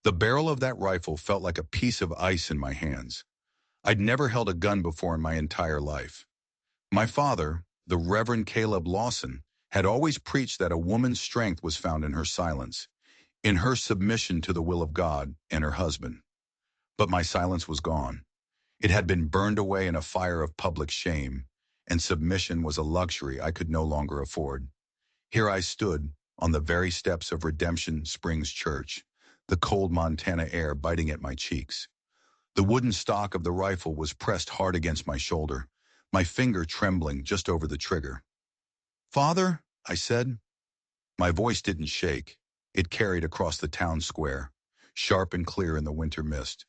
The barrel of that rifle felt like a piece of ice in my hands. I'd never held a gun before in my entire life. My father, the Reverend Caleb Lawson, had always preached that a woman's strength was found in her silence, in her submission to the will of God and her husband. But my silence was gone. It had been burned away in a fire of public shame, and submission was a luxury I could no longer afford. Here I stood, on the very steps of Redemption Springs Church, the cold Montana air biting at my cheeks. The wooden stock of the rifle was pressed hard against my shoulder, my finger trembling just over the trigger. "Father," I said. My voice didn't shake. It carried across the town square, sharp and clear in the winter mist.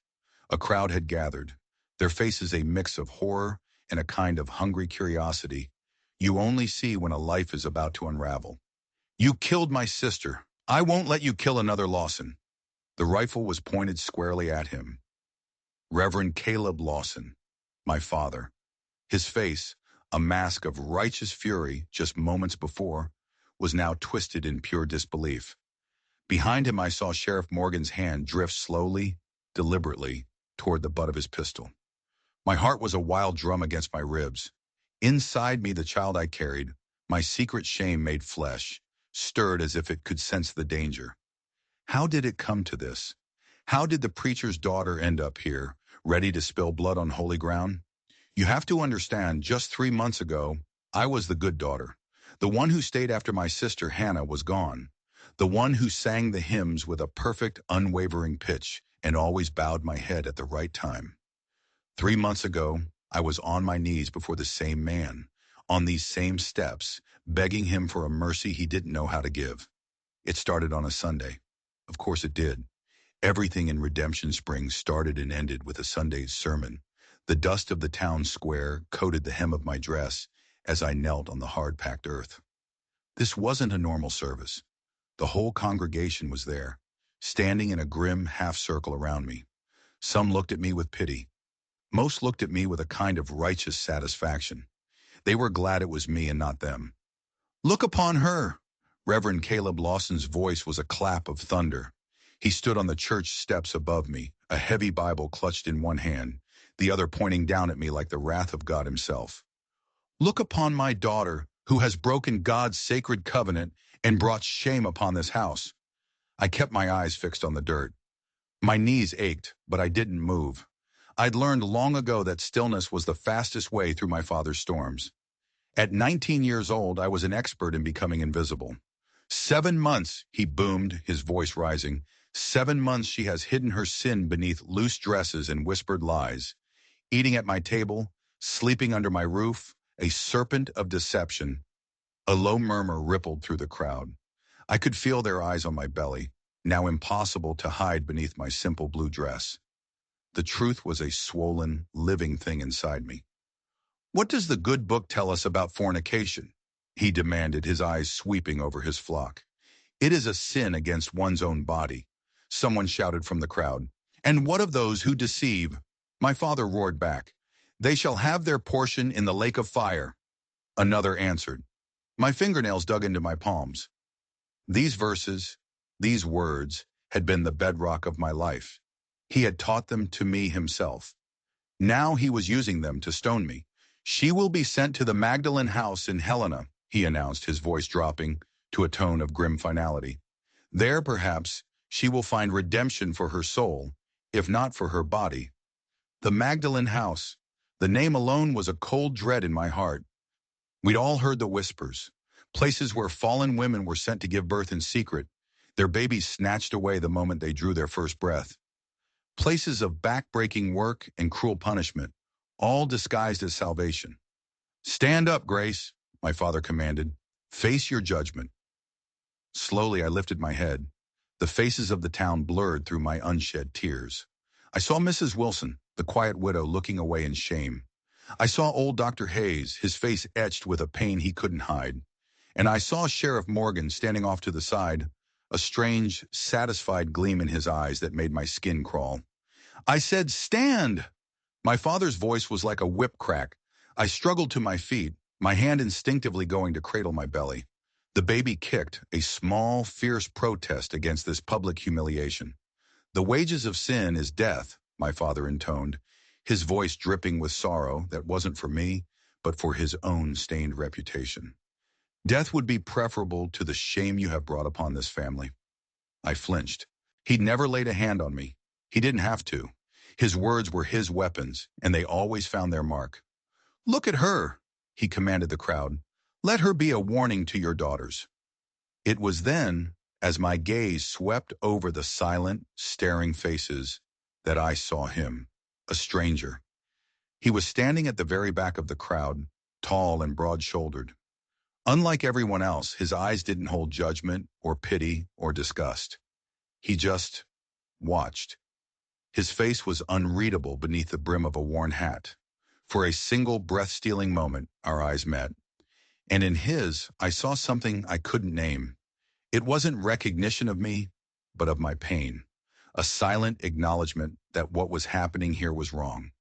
A crowd had gathered, their faces a mix of horror and a kind of hungry curiosity you only see when a life is about to unravel. "You killed my sister. I won't let you kill another Lawson." The rifle was pointed squarely at him. Reverend Caleb Lawson, my father. His face, a mask of righteous fury just moments before, was now twisted in pure disbelief. Behind him I saw Sheriff Morgan's hand drift slowly, deliberately, toward the butt of his pistol. My heart was a wild drum against my ribs. Inside me the child I carried, my secret shame made flesh, stirred as if it could sense the danger. How did it come to this? How did the preacher's daughter end up here, ready to spill blood on holy ground? You have to understand, just 3 months ago, I was the good daughter. The one who stayed after my sister Hannah was gone. The one who sang the hymns with a perfect, unwavering pitch and always bowed my head at the right time. 3 months ago, I was on my knees before the same man, on these same steps, begging him for a mercy he didn't know how to give. It started on a Sunday. Of course it did. Everything in Redemption Springs started and ended with a Sunday's sermon. The dust of the town square coated the hem of my dress as I knelt on the hard-packed earth. This wasn't a normal service. The whole congregation was there, standing in a grim half-circle around me. Some looked at me with pity. Most looked at me with a kind of righteous satisfaction. They were glad it was me and not them. "Look upon her!" Reverend Caleb Lawson's voice was a clap of thunder. He stood on the church steps above me, a heavy Bible clutched in one hand, the other pointing down at me like the wrath of God himself. "Look upon my daughter, who has broken God's sacred covenant and brought shame upon this house." I kept my eyes fixed on the dirt. My knees ached, but I didn't move. I'd learned long ago that stillness was the fastest way through my father's storms. At 19 years old, I was an expert in becoming invisible. 7 months, he boomed, his voice rising. 7 months she has hidden her sin beneath loose dresses and whispered lies. Eating at my table, sleeping under my roof, a serpent of deception. A low murmur rippled through the crowd. I could feel their eyes on my belly, now impossible to hide beneath my simple blue dress. The truth was a swollen, living thing inside me. "What does the good book tell us about fornication?" he demanded, his eyes sweeping over his flock. "It is a sin against one's own body," someone shouted from the crowd. "And what of those who deceive?" My father roared back. "They shall have their portion in the lake of fire." Another answered. My fingernails dug into my palms. These verses, these words, had been the bedrock of my life. He had taught them to me himself. Now he was using them to stone me. "She will be sent to the Magdalene house in Helena," he announced, his voice dropping to a tone of grim finality. "There, perhaps, she will find redemption for her soul, if not for her body." The Magdalene house. The name alone was a cold dread in my heart. We'd all heard the whispers. Places where fallen women were sent to give birth in secret, their babies snatched away the moment they drew their first breath. Places of back-breaking work and cruel punishment, all disguised as salvation. "Stand up, Grace," my father commanded. "Face your judgment." Slowly I lifted my head. The faces of the town blurred through my unshed tears. I saw Mrs. Wilson, the quiet widow, looking away in shame. I saw old Dr. Hayes, his face etched with a pain he couldn't hide. And I saw Sheriff Morgan standing off to the side, a strange, satisfied gleam in his eyes that made my skin crawl. I said, "Stand!" My father's voice was like a whip crack. I struggled to my feet, my hand instinctively going to cradle my belly. The baby kicked, a small, fierce protest against this public humiliation. The wages of sin is death, my father intoned, his voice dripping with sorrow that wasn't for me, but for his own stained reputation. Death would be preferable to the shame you have brought upon this family. I flinched. He'd never laid a hand on me. He didn't have to. His words were his weapons, and they always found their mark. Look at her, he commanded the crowd. Let her be a warning to your daughters. It was then, as my gaze swept over the silent, staring faces, that I saw him, a stranger. He was standing at the very back of the crowd, tall and broad-shouldered. Unlike everyone else, his eyes didn't hold judgment or pity or disgust. He just watched. His face was unreadable beneath the brim of a worn hat. For a single breath-stealing moment, our eyes met. And in his, I saw something I couldn't name. It wasn't recognition of me, but of my pain. A silent acknowledgement that what was happening here was wrong.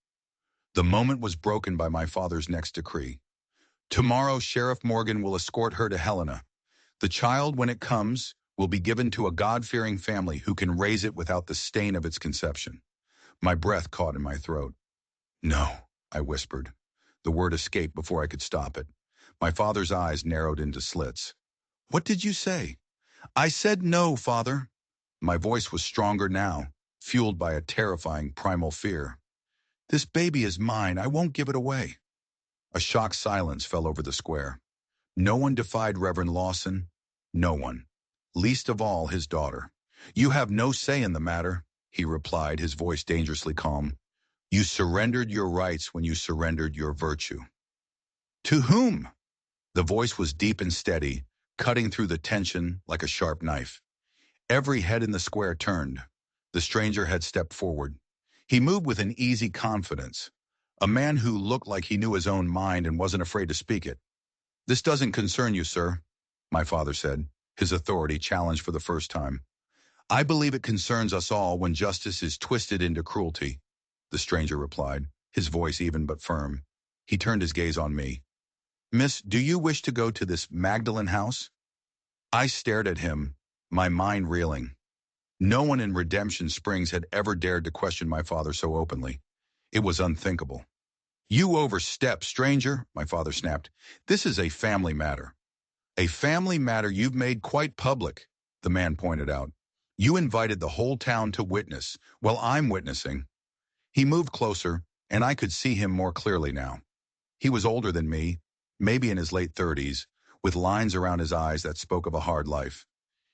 The moment was broken by my father's next decree. Tomorrow, Sheriff Morgan will escort her to Helena. The child, when it comes, will be given to a God-fearing family who can raise it without the stain of its conception. My breath caught in my throat. No, I whispered. The word escaped before I could stop it. My father's eyes narrowed into slits. What did you say? I said no, Father. My voice was stronger now, fueled by a terrifying primal fear. This baby is mine. I won't give it away. A shocked silence fell over the square. No one defied Reverend Lawson. No one. Least of all his daughter. You have no say in the matter, he replied, his voice dangerously calm. You surrendered your rights when you surrendered your virtue. To whom? The voice was deep and steady, cutting through the tension like a sharp knife. Every head in the square turned. The stranger had stepped forward. He moved with an easy confidence, a man who looked like he knew his own mind and wasn't afraid to speak it. This doesn't concern you, sir, my father said, his authority challenged for the first time. I believe it concerns us all when justice is twisted into cruelty, the stranger replied, his voice even but firm. He turned his gaze on me. Miss, do you wish to go to this Magdalen house? I stared at him, my mind reeling. No one in Redemption Springs had ever dared to question my father so openly. It was unthinkable. You overstep, stranger, my father snapped. This is a family matter. A family matter you've made quite public, the man pointed out. You invited the whole town to witness. Well, I'm witnessing. He moved closer, and I could see him more clearly now. He was older than me, maybe in his late 30s, with lines around his eyes that spoke of a hard life.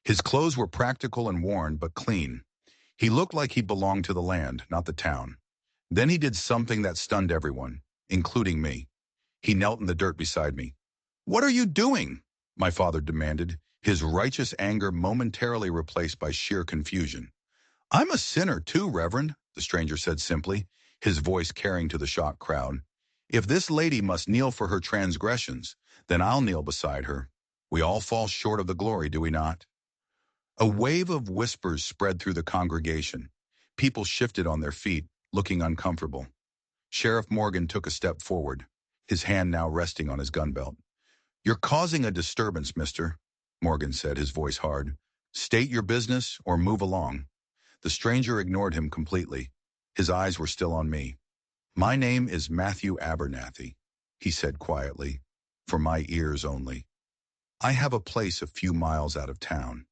His clothes were practical and worn, but clean. He looked like he belonged to the land, not the town. Then he did something that stunned everyone, including me. He knelt in the dirt beside me. What are you doing? My father demanded, his righteous anger momentarily replaced by sheer confusion. I'm a sinner too, Reverend, the stranger said simply, his voice carrying to the shocked crowd. If this lady must kneel for her transgressions, then I'll kneel beside her. We all fall short of the glory, do we not? A wave of whispers spread through the congregation. People shifted on their feet, looking uncomfortable. Sheriff Morgan took a step forward, his hand now resting on his gun belt. You're causing a disturbance, mister, Morgan said, his voice hard. State your business or move along. The stranger ignored him completely. His eyes were still on me. My name is Matthew Abernathy, he said quietly, for my ears only. I have a place a few miles out of town.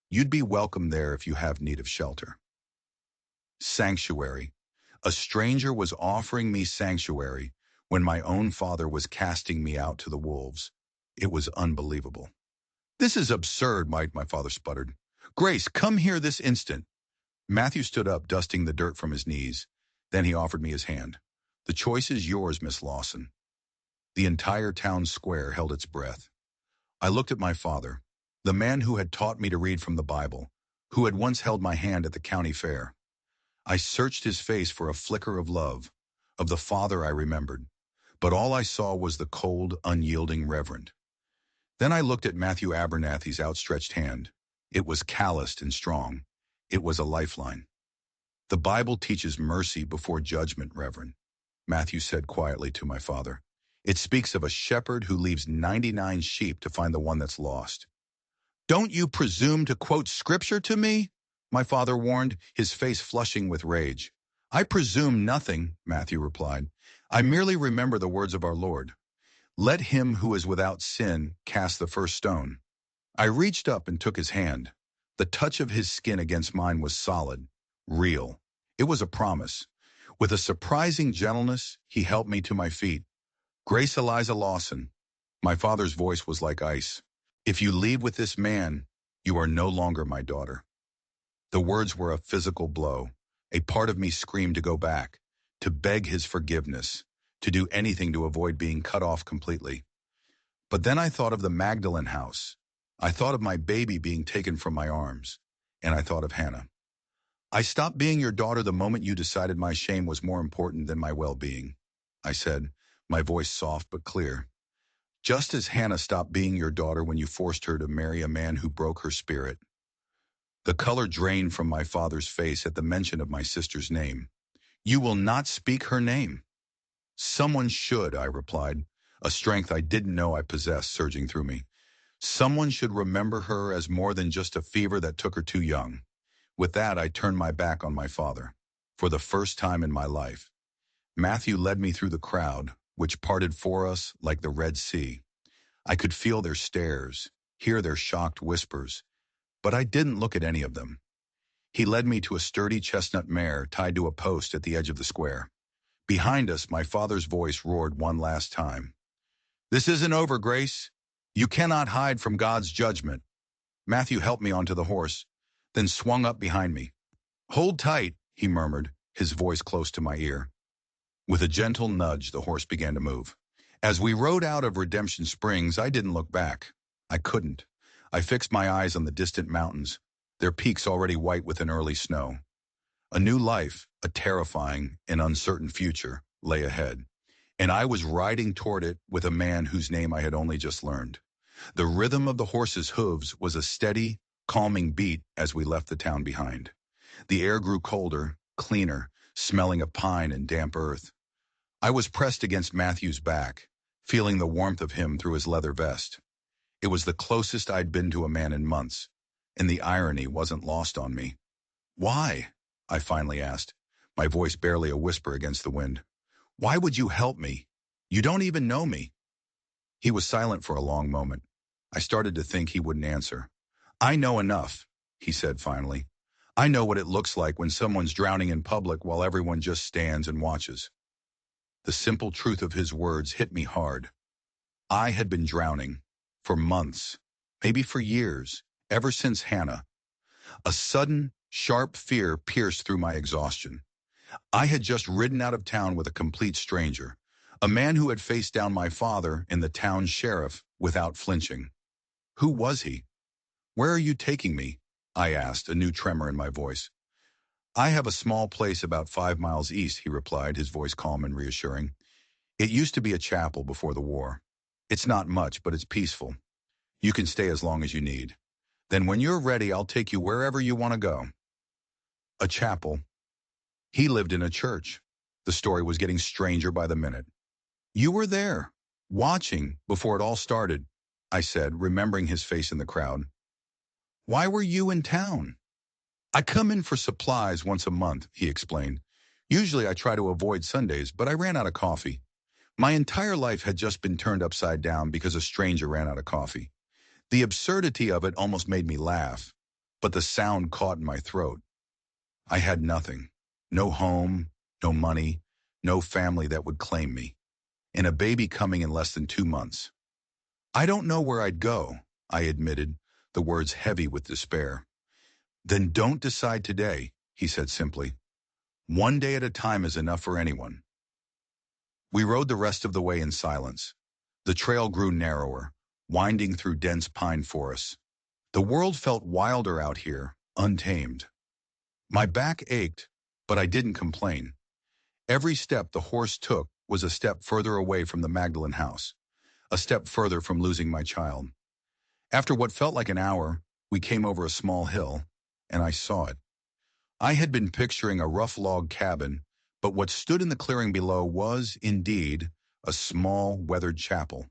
You'd be welcome there if you have need of shelter. Sanctuary. A stranger was offering me sanctuary when my own father was casting me out to the wolves. It was unbelievable. This is absurd, my father sputtered. Grace, come here this instant. Matthew stood up, dusting the dirt from his knees. Then he offered me his hand. The choice is yours, Miss Lawson. The entire town square held its breath. I looked at my father, the man who had taught me to read from the Bible, who had once held my hand at the county fair. I searched his face for a flicker of love, of the father I remembered, but all I saw was the cold, unyielding reverend. Then I looked at Matthew Abernathy's outstretched hand. It was calloused and strong. It was a lifeline. The Bible teaches mercy before judgment, Reverend, Matthew said quietly to my father. It speaks of a shepherd who leaves 99 sheep to find the one that's lost. Don't you presume to quote scripture to me? my father warned, his face flushing with rage. I presume nothing, Matthew replied. I merely remember the words of our Lord. Let him who is without sin cast the first stone. I reached up and took his hand. The touch of his skin against mine was solid, real. It was a promise. With a surprising gentleness, he helped me to my feet. Grace Eliza Lawson. My father's voice was like ice. If you leave with this man, you are no longer my daughter. The words were a physical blow. A part of me screamed to go back, to beg his forgiveness, to do anything to avoid being cut off completely. But then I thought of the Magdalene house. I thought of my baby being taken from my arms, and I thought of Hannah. I stopped being your daughter the moment you decided my shame was more important than my well-being, I said, my voice soft but clear. Just as Hannah stopped being your daughter when you forced her to marry a man who broke her spirit. The color drained from my father's face at the mention of my sister's name. You will not speak her name. Someone should, I replied, a strength I didn't know I possessed surging through me. Someone should remember her as more than just a fever that took her too young. With that, I turned my back on my father. For the first time in my life, Matthew led me through the crowd, which parted for us like the Red Sea. I could feel their stares, hear their shocked whispers, but I didn't look at any of them. He led me to a sturdy chestnut mare tied to a post at the edge of the square. Behind us, my father's voice roared one last time. This isn't over, Grace. You cannot hide from God's judgment. Matthew helped me onto the horse, then swung up behind me. Hold tight, he murmured, his voice close to my ear. With a gentle nudge, the horse began to move. As we rode out of Redemption Springs, I didn't look back. I couldn't. I fixed my eyes on the distant mountains, their peaks already white with an early snow. A new life, a terrifying and uncertain future, lay ahead, and I was riding toward it with a man whose name I had only just learned. The rhythm of the horse's hooves was a steady, calming beat as we left the town behind. The air grew colder, cleaner, smelling of pine and damp earth. I was pressed against Matthew's back, feeling the warmth of him through his leather vest. It was the closest I'd been to a man in months, and the irony wasn't lost on me. Why? I finally asked, my voice barely a whisper against the wind. Why would you help me? You don't even know me. He was silent for a long moment. I started to think he wouldn't answer. I know enough, he said finally. I know what it looks like when someone's drowning in public while everyone just stands and watches. The simple truth of his words hit me hard. I had been drowning for months, maybe for years, ever since Hannah. A sudden, sharp fear pierced through my exhaustion. I had just ridden out of town with a complete stranger, a man who had faced down my father and the town sheriff without flinching. Who was he? Where are you taking me? I asked, a new tremor in my voice. I have a small place about 5 miles east, he replied, his voice calm and reassuring. It used to be a chapel before the war. It's not much, but it's peaceful. You can stay as long as you need. Then when you're ready, I'll take you wherever you want to go. A chapel. He lived in a church. The story was getting stranger by the minute. You were there, watching before it all started, I said, remembering his face in the crowd. Why were you in town? I come in for supplies once a month, he explained. Usually I try to avoid Sundays, but I ran out of coffee. My entire life had just been turned upside down because a stranger ran out of coffee. The absurdity of it almost made me laugh, but the sound caught in my throat. I had nothing. No home, no money, no family that would claim me, and a baby coming in less than 2 months. I don't know where I'd go, I admitted, the words heavy with despair. Then don't decide today, he said simply. One day at a time is enough for anyone. We rode the rest of the way in silence. The trail grew narrower, winding through dense pine forests. The world felt wilder out here, untamed. My back ached, but I didn't complain. Every step the horse took was a step further away from the Magdalene house, a step further from losing my child. After what felt like an hour, we came over a small hill, and I saw it. I had been picturing a rough log cabin, but what stood in the clearing below was, indeed, a small, weathered chapel.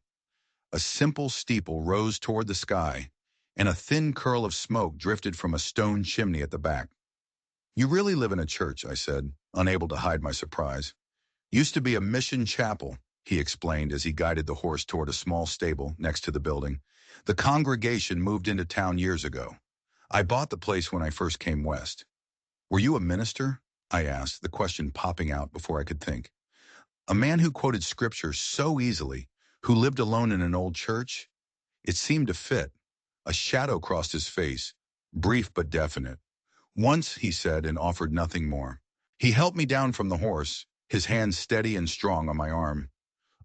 A simple steeple rose toward the sky, and a thin curl of smoke drifted from a stone chimney at the back. "You really live in a church," I said, unable to hide my surprise. "Used to be a mission chapel," he explained as he guided the horse toward a small stable next to the building. "The congregation moved into town years ago. I bought the place when I first came west." "Were you a minister?" I asked, the question popping out before I could think. A man who quoted scripture so easily, who lived alone in an old church? It seemed to fit. A shadow crossed his face, brief but definite. "Once," he said, and offered nothing more. He helped me down from the horse, his hand steady and strong on my arm.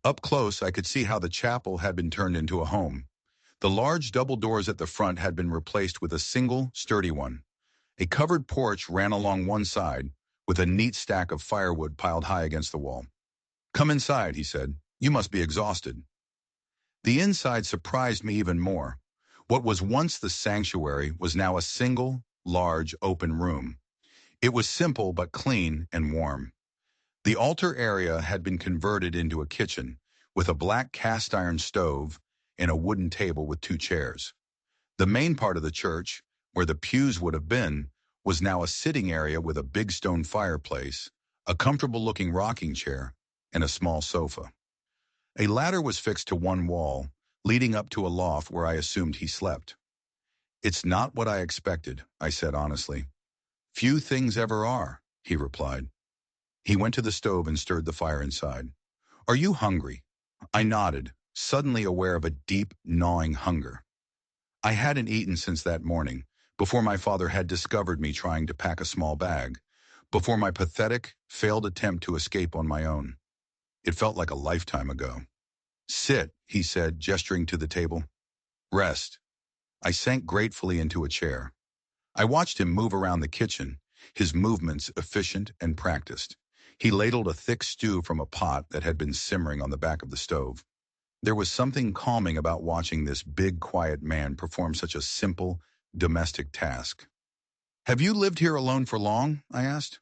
Up close, I could see how the chapel had been turned into a home. The large double doors at the front had been replaced with a single, sturdy one. A covered porch ran along one side, with a neat stack of firewood piled high against the wall. "Come inside," he said. "You must be exhausted." The inside surprised me even more. What was once the sanctuary was now a single, large, open room. It was simple but clean and warm. The altar area had been converted into a kitchen, with a black cast-iron stove and a wooden table with 2 chairs. The main part of the church, where the pews would have been, was now a sitting area with a big stone fireplace, a comfortable-looking rocking chair, and a small sofa. A ladder was fixed to one wall, leading up to a loft where I assumed he slept. "It's not what I expected," I said honestly. "Few things ever are," he replied. He went to the stove and stirred the fire inside. "Are you hungry?" I nodded, suddenly aware of a deep, gnawing hunger. I hadn't eaten since that morning, before my father had discovered me trying to pack a small bag, before my pathetic, failed attempt to escape on my own. It felt like a lifetime ago. "Sit," he said, gesturing to the table. "Rest." I sank gratefully into a chair. I watched him move around the kitchen, his movements efficient and practiced. He ladled a thick stew from a pot that had been simmering on the back of the stove. There was something calming about watching this big, quiet man perform such a simple, domestic task. "Have you lived here alone for long?" I asked.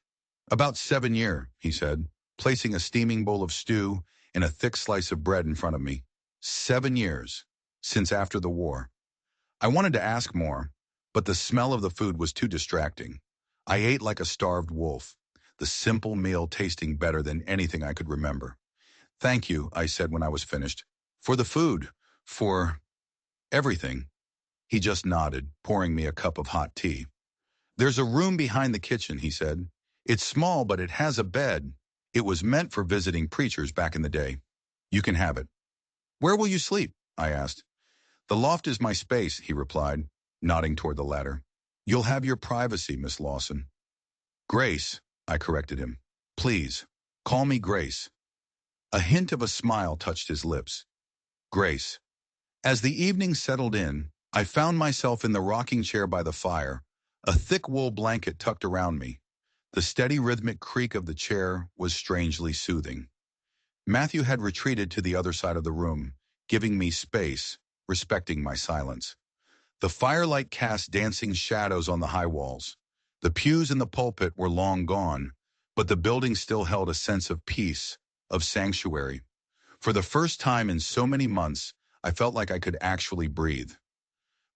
"About 7 years," he said, placing a steaming bowl of stew and a thick slice of bread in front of me. 7 years, since after the war. I wanted to ask more, but the smell of the food was too distracting. I ate like a starved wolf, the simple meal tasting better than anything I could remember. "Thank you," I said when I was finished. "For the food, for everything." He just nodded, pouring me a cup of hot tea. "There's a room behind the kitchen," he said. "It's small, but it has a bed. It was meant for visiting preachers back in the day. You can have it." "Where will you sleep?" I asked. "The loft is my space," he replied, nodding toward the ladder. "You'll have your privacy, Miss Lawson." "Grace," I corrected him. "Please, call me Grace." A hint of a smile touched his lips. "Grace." As the evening settled in, I found myself in the rocking chair by the fire, a thick wool blanket tucked around me. The steady rhythmic creak of the chair was strangely soothing. Matthew had retreated to the other side of the room, giving me space, respecting my silence. The firelight cast dancing shadows on the high walls. The pews in the pulpit were long gone, but the building still held a sense of peace, of sanctuary. For the first time in so many months, I felt like I could actually breathe.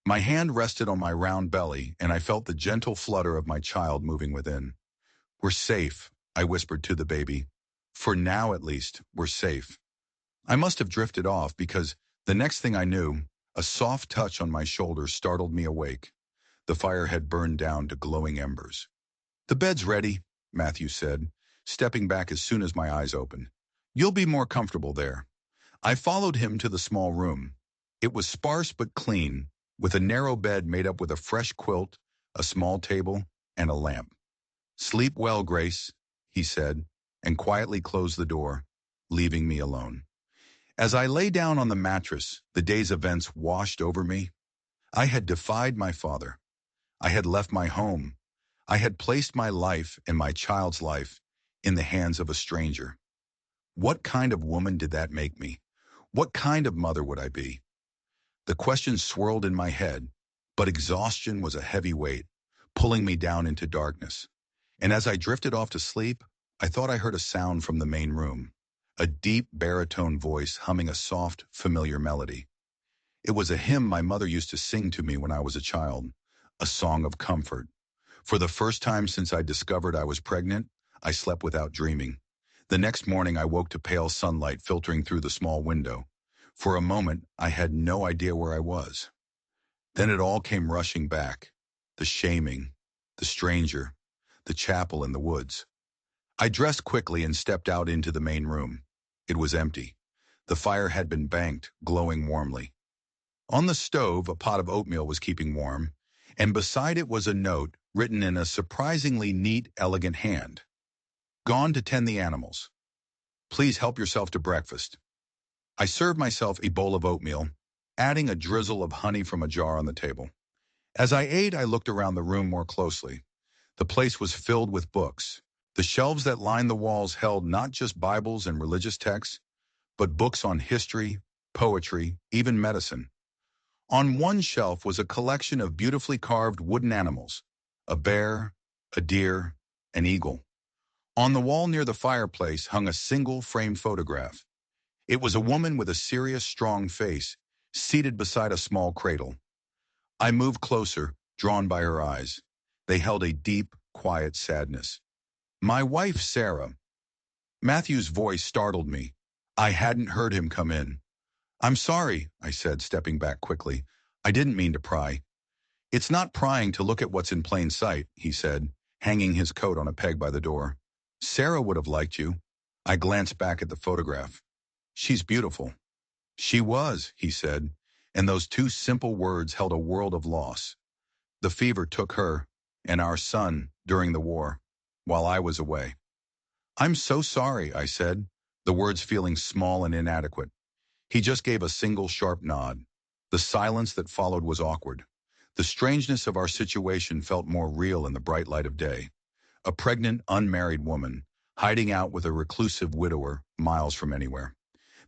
My hand rested on my round belly, and I felt the gentle flutter of my child moving within. "We're safe," I whispered to the baby. "For now, at least, we're safe." I must have drifted off because the next thing I knew, a soft touch on my shoulder startled me awake. The fire had burned down to glowing embers. "The bed's ready," Matthew said, stepping back as soon as my eyes opened. "You'll be more comfortable there." I followed him to the small room. It was sparse but clean, with a narrow bed made up with a fresh quilt, a small table, and a lamp. "Sleep well, Grace," he said, and quietly closed the door, leaving me alone. As I lay down on the mattress, the day's events washed over me. I had defied my father. I had left my home. I had placed my life and my child's life in the hands of a stranger. What kind of woman did that make me? What kind of mother would I be? The questions swirled in my head, but exhaustion was a heavy weight, pulling me down into darkness. And as I drifted off to sleep, I thought I heard a sound from the main room, a deep baritone voice humming a soft, familiar melody. It was a hymn my mother used to sing to me when I was a child, a song of comfort. For the first time since I discovered I was pregnant, I slept without dreaming. The next morning I woke to pale sunlight filtering through the small window. For a moment, I had no idea where I was. Then it all came rushing back. The shaming, the stranger, the chapel in the woods. I dressed quickly and stepped out into the main room. It was empty. The fire had been banked, glowing warmly. On the stove, a pot of oatmeal was keeping warm, and beside it was a note written in a surprisingly neat, elegant hand. Gone to tend the animals. Please help yourself to breakfast. I served myself a bowl of oatmeal, adding a drizzle of honey from a jar on the table. As I ate, I looked around the room more closely. The place was filled with books. The shelves that lined the walls held not just Bibles and religious texts, but books on history, poetry, even medicine. On one shelf was a collection of beautifully carved wooden animals, a bear, a deer, an eagle. On the wall near the fireplace hung a single framed photograph. It was a woman with a serious, strong face, seated beside a small cradle. I moved closer, drawn by her eyes. They held a deep, quiet sadness. My wife, Sarah. Matthew's voice startled me. I hadn't heard him come in. I'm sorry, I said, stepping back quickly. I didn't mean to pry. It's not prying to look at what's in plain sight, he said, hanging his coat on a peg by the door. Sarah would have liked you. I glanced back at the photograph. She's beautiful. She was, he said, and those two simple words held a world of loss. The fever took her and our son during the war, while I was away. I'm so sorry, I said, the words feeling small and inadequate. He just gave a single sharp nod. The silence that followed was awkward. The strangeness of our situation felt more real in the bright light of day. A pregnant, unmarried woman, hiding out with a reclusive widower miles from anywhere.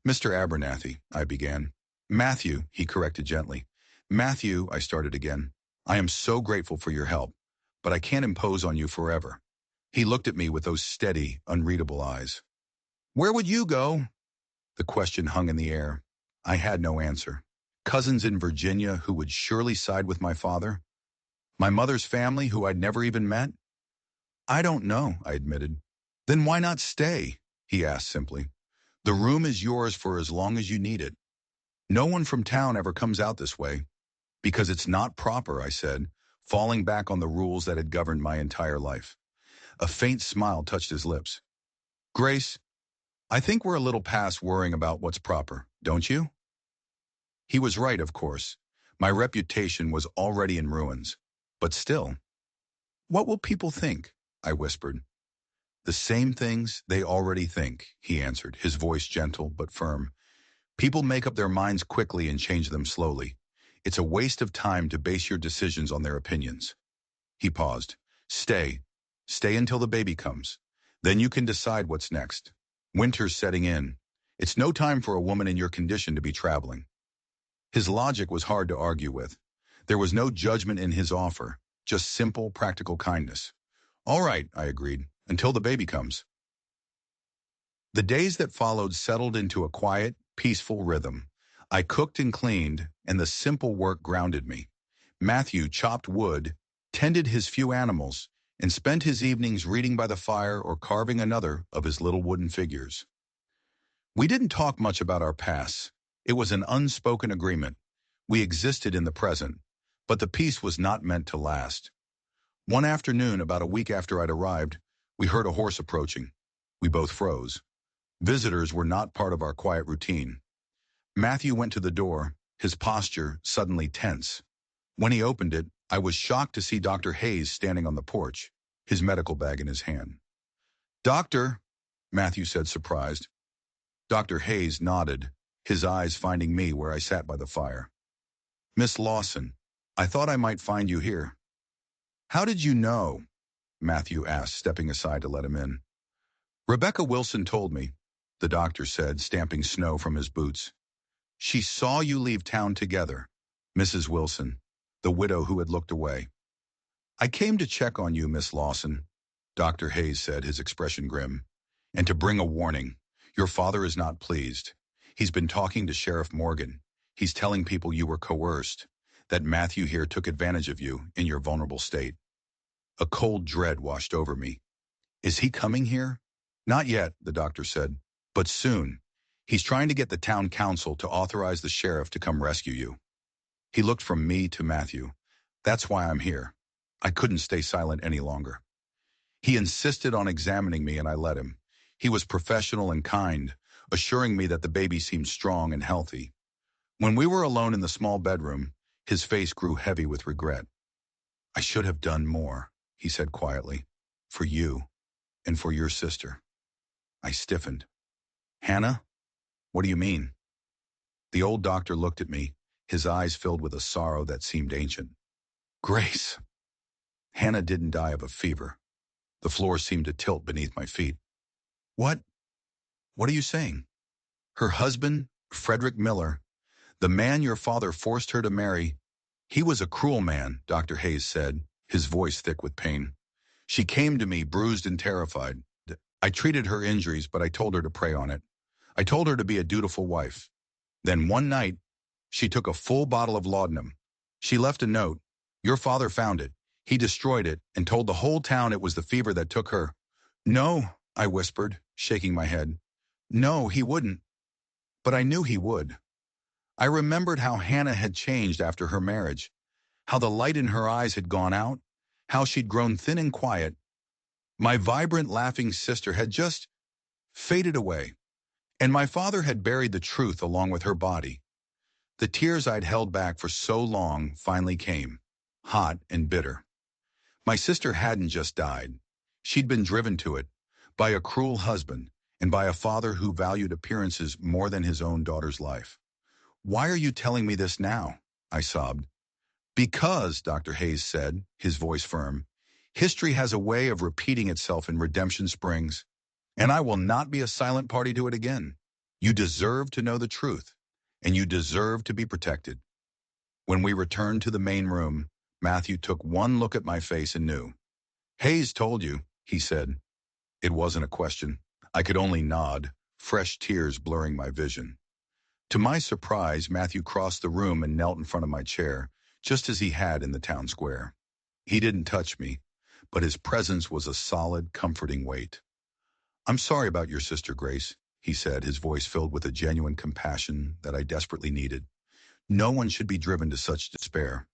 Mr. Abernathy, I began. Matthew, he corrected gently. Matthew, I started again. I am so grateful for your help, but I can't impose on you forever. He looked at me with those steady, unreadable eyes. Where would you go? The question hung in the air. I had no answer. Cousins in Virginia who would surely side with my father? My mother's family who I'd never even met? I don't know, I admitted. Then why not stay? He asked simply. The room is yours for as long as you need it. No one from town ever comes out this way. Because it's not proper, I said, falling back on the rules that had governed my entire life. A faint smile touched his lips. Grace, I think we're a little past worrying about what's proper, don't you? He was right, of course. My reputation was already in ruins. But still. What will people think? I whispered. The same things they already think, he answered, his voice gentle but firm. People make up their minds quickly and change them slowly. It's a waste of time to base your decisions on their opinions. He paused. Stay. Stay until the baby comes. Then you can decide what's next. Winter's setting in. It's no time for a woman in your condition to be traveling. His logic was hard to argue with. There was no judgment in his offer, just simple, practical kindness. All right, I agreed, until the baby comes. The days that followed settled into a quiet, peaceful rhythm. I cooked and cleaned, and the simple work grounded me. Matthew chopped wood, tended his few animals, and spent his evenings reading by the fire or carving another of his little wooden figures. We didn't talk much about our pasts. It was an unspoken agreement. We existed in the present, but the peace was not meant to last. One afternoon, about a week after I'd arrived, we heard a horse approaching. We both froze. Visitors were not part of our quiet routine. Matthew went to the door, his posture suddenly tense. When he opened it, I was shocked to see Dr. Hayes standing on the porch, his medical bag in his hand. Doctor, Matthew said, surprised. Dr. Hayes nodded, his eyes finding me where I sat by the fire. Miss Lawson, I thought I might find you here. How did you know? Matthew asked, stepping aside to let him in. Rebecca Wilson told me, the doctor said, stamping snow from his boots. She saw you leave town together, Mrs. Wilson, the widow who had looked away. I came to check on you, Miss Lawson, Dr. Hayes said, his expression grim, and to bring a warning. Your father is not pleased. He's been talking to Sheriff Morgan. He's telling people you were coerced, that Matthew here took advantage of you in your vulnerable state. A cold dread washed over me. Is he coming here? Not yet, the doctor said, but soon. He's trying to get the town council to authorize the sheriff to come rescue you. He looked from me to Matthew. That's why I'm here. I couldn't stay silent any longer. He insisted on examining me and I let him. He was professional and kind, assuring me that the baby seemed strong and healthy. When we were alone in the small bedroom, his face grew heavy with regret. I should have done more, he said quietly, for you and for your sister. I stiffened. Hannah? What do you mean? The old doctor looked at me, his eyes filled with a sorrow that seemed ancient. Grace. Hannah didn't die of a fever. The floor seemed to tilt beneath my feet. What? What are you saying? Her husband, Frederick Miller, the man your father forced her to marry, he was a cruel man, Dr. Hayes said, his voice thick with pain. She came to me bruised and terrified. I treated her injuries, but I told her to pray on it. I told her to be a dutiful wife. Then one night, she took a full bottle of laudanum. She left a note. Your father found it. He destroyed it and told the whole town it was the fever that took her. No, I whispered, shaking my head. No, he wouldn't. But I knew he would. I remembered how Hannah had changed after her marriage, how the light in her eyes had gone out, how she'd grown thin and quiet. My vibrant, laughing sister had just faded away, and my father had buried the truth along with her body. The tears I'd held back for so long finally came, hot and bitter. My sister hadn't just died. She'd been driven to it by a cruel husband and by a father who valued appearances more than his own daughter's life. Why are you telling me this now? I sobbed. Because, Dr. Hayes said, his voice firm, history has a way of repeating itself in Redemption Springs, and I will not be a silent party to it again. You deserve to know the truth, and you deserve to be protected. When we returned to the main room, Matthew took one look at my face and knew. Hayes told you, he said. It wasn't a question. I could only nod, fresh tears blurring my vision. To my surprise, Matthew crossed the room and knelt in front of my chair, just as he had in the town square. He didn't touch me, but his presence was a solid, comforting weight. I'm sorry about your sister, Grace, he said, his voice filled with a genuine compassion that I desperately needed. No one should be driven to such despair.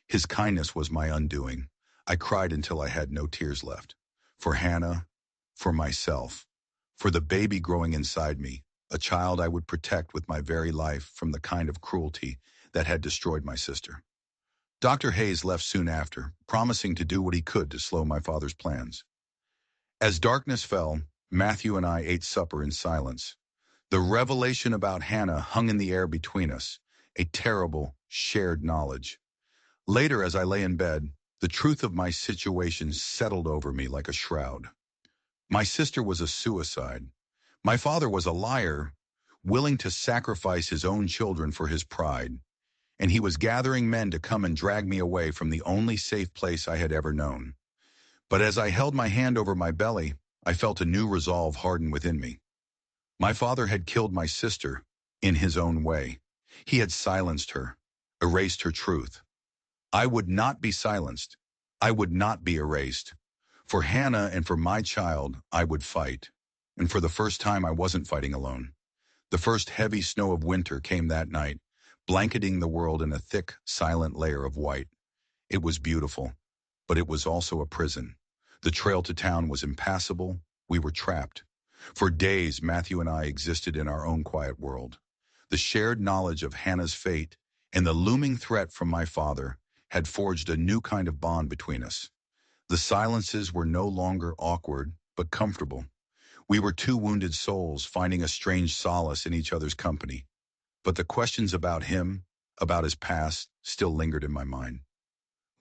His kindness was my undoing. I cried until I had no tears left. For Hannah, for myself, for the baby growing inside me, a child I would protect with my very life from the kind of cruelty that had destroyed my sister. Dr. Hayes left soon after, promising to do what he could to slow my father's plans. As darkness fell, Matthew and I ate supper in silence. The revelation about Hannah hung in the air between us, a terrible, shared knowledge. Later, as I lay in bed, the truth of my situation settled over me like a shroud. My sister was a suicide. My father was a liar, willing to sacrifice his own children for his pride, and he was gathering men to come and drag me away from the only safe place I had ever known. But as I held my hand over my belly, I felt a new resolve harden within me. My father had killed my sister in his own way. He had silenced her, erased her truth. I would not be silenced. I would not be erased. For Hannah and for my child, I would fight. And for the first time, I wasn't fighting alone. The first heavy snow of winter came that night, blanketing the world in a thick, silent layer of white. It was beautiful, but it was also a prison. The trail to town was impassable. We were trapped. For days, Matthew and I existed in our own quiet world. The shared knowledge of Hannah's fate and the looming threat from my father had forged a new kind of bond between us. The silences were no longer awkward, but comfortable. We were two wounded souls finding a strange solace in each other's company. But the questions about him, about his past, still lingered in my mind.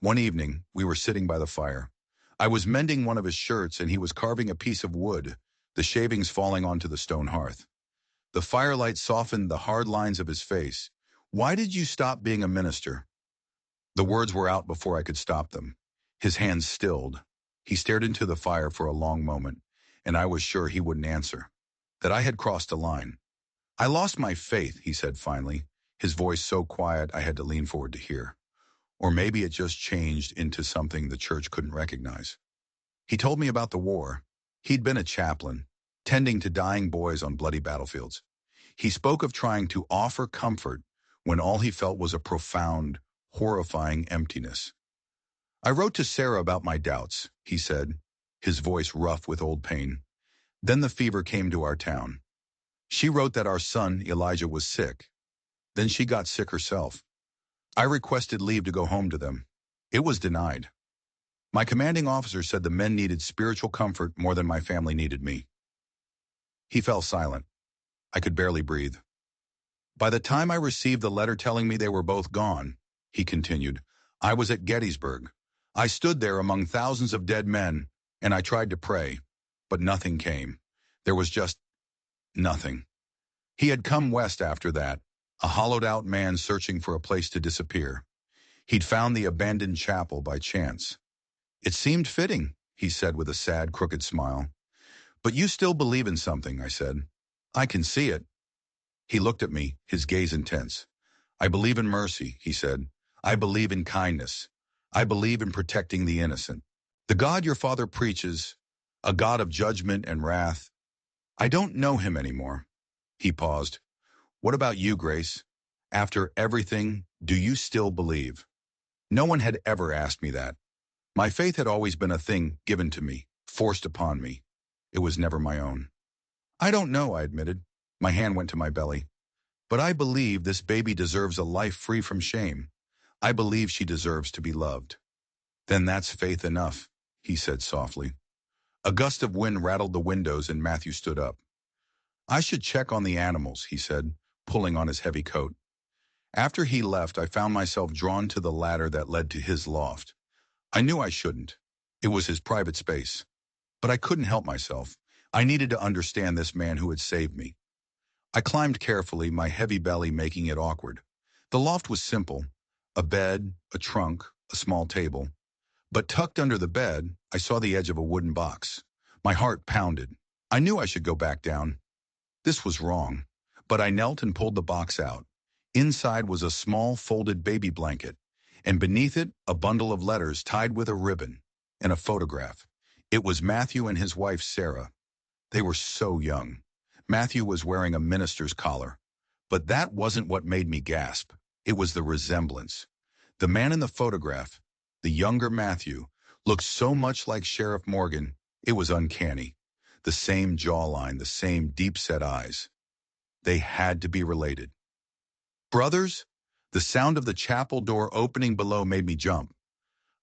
One evening, we were sitting by the fire. I was mending one of his shirts and he was carving a piece of wood, the shavings falling onto the stone hearth. The firelight softened the hard lines of his face. Why did you stop being a minister? The words were out before I could stop them. His hands stilled. He stared into the fire for a long moment, and I was sure he wouldn't answer, that I had crossed a line. I lost my faith, he said finally, his voice so quiet I had to lean forward to hear. Or maybe it just changed into something the church couldn't recognize. He told me about the war. He'd been a chaplain, tending to dying boys on bloody battlefields. He spoke of trying to offer comfort when all he felt was a profound, horrifying emptiness. I wrote to Sarah about my doubts, he said, his voice rough with old pain. Then the fever came to our town. She wrote that our son, Elijah, was sick. Then she got sick herself. I requested leave to go home to them. It was denied. My commanding officer said the men needed spiritual comfort more than my family needed me. He fell silent. I could barely breathe. By the time I received the letter telling me they were both gone, he continued, I was at Gettysburg. I stood there among thousands of dead men, and I tried to pray, but nothing came. There was just nothing. He had come west after that, a hollowed-out man searching for a place to disappear. He'd found the abandoned chapel by chance. It seemed fitting, he said with a sad, crooked smile. But you still believe in something, I said. I can see it. He looked at me, his gaze intense. I believe in mercy, he said. I believe in kindness. I believe in protecting the innocent. The God your father preaches, a God of judgment and wrath. I don't know him anymore. He paused. What about you, Grace? After everything, do you still believe? No one had ever asked me that. My faith had always been a thing given to me, forced upon me. It was never my own. I don't know, I admitted. My hand went to my belly. But I believe this baby deserves a life free from shame. I believe she deserves to be loved. Then that's faith enough, he said softly. A gust of wind rattled the windows and Matthew stood up. I should check on the animals, he said, pulling on his heavy coat. After he left, I found myself drawn to the ladder that led to his loft. I knew I shouldn't. It was his private space. But I couldn't help myself. I needed to understand this man who had saved me. I climbed carefully, my heavy belly making it awkward. The loft was simple. A bed, a trunk, a small table. But tucked under the bed, I saw the edge of a wooden box. My heart pounded. I knew I should go back down. This was wrong. But I knelt and pulled the box out. Inside was a small folded baby blanket, and beneath it, a bundle of letters tied with a ribbon, and a photograph. It was Matthew and his wife, Sarah. They were so young. Matthew was wearing a minister's collar. But that wasn't what made me gasp. It was the resemblance. The man in the photograph, the younger Matthew, looked so much like Sheriff Morgan, it was uncanny. The same jawline, the same deep-set eyes. They had to be related. Brothers? The sound of the chapel door opening below made me jump.